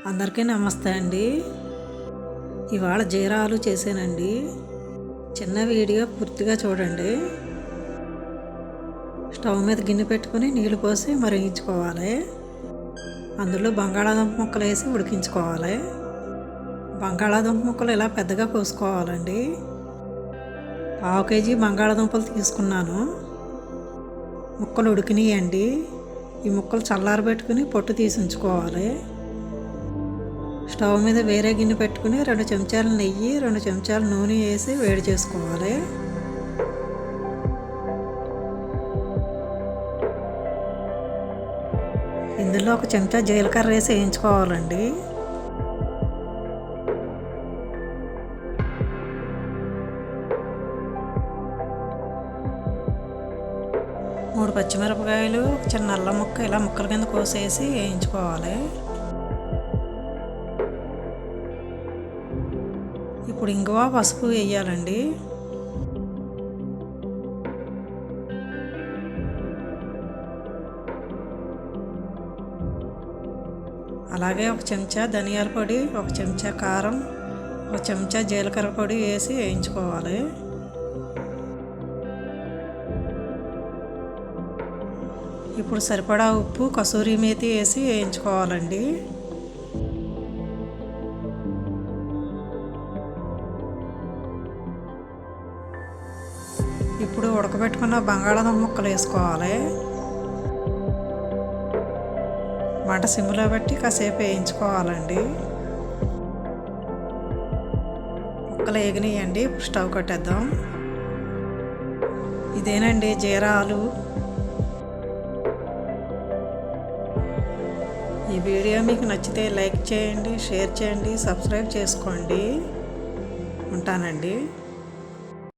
అందరికీ నమస్తే అండి. ఇవాళ జీరా ఆలు చేశానండి. చిన్న వీడియో పూర్తిగా చూడండి. స్టవ్ మీద గిన్నె పెట్టుకుని నీళ్లు పోసి మరిగించుకోవాలి. అందులో బంగాళాదుంప ముక్కలు వేసి ఉడికించుకోవాలి. బంగాళాదుంప ముక్కలు ఇలా పెద్దగా కోసుకోవాలండి. 1/2 కేజీ బంగాళాదుంపలు తీసుకున్నాను. ముక్కలు ఉడికినాయండి. ఈ ముక్కలు చల్లారబెట్టుకుని పొట్టు తీసి ఉంచుకోవాలి. స్టవ్ మీద వేరే గిన్నె పెట్టుకుని 2 చెంచాలు నెయ్యి 2 చెంచాలు నూనె వేసి వేడి చేసుకోవాలి. ఇందులో 1 చెంచా జీలకర్ర వేసి వేయించుకోవాలండి. మూడు పచ్చిమిరపకాయలు, ఒక చిన్న అల్లం ముక్క ఇలా ముక్కల కింద కోసేసి వేయించుకోవాలి. ఇప్పుడు ఇంగువ, పసుపు వేయాలండి. అలాగే 1 చెంచా ధనియాల పొడి, 1 చెంచా కారం, 1 చెంచా జీలకర్ర పొడి వేసి వేయించుకోవాలి. ఇప్పుడు సరిపడా ఉప్పు, కసూరి మేతి వేసి వేయించుకోవాలండి. ఇప్పుడు ఉడకబెట్టుకున్న బంగాళాదుంప ముక్కలు వేసుకోవాలి. మంట సిమ్లో పెట్టి కాసేపు వేయించుకోవాలండి. ముక్కలు వేగినాయండి. ఇప్పుడు స్టవ్ కట్టేద్దాం. ఇదేనండి జీరా ఆలు. ఈ వీడియో మీకు నచ్చితే లైక్ చేయండి, షేర్ చేయండి, సబ్స్క్రైబ్ చేసుకోండి. ఉంటానండి.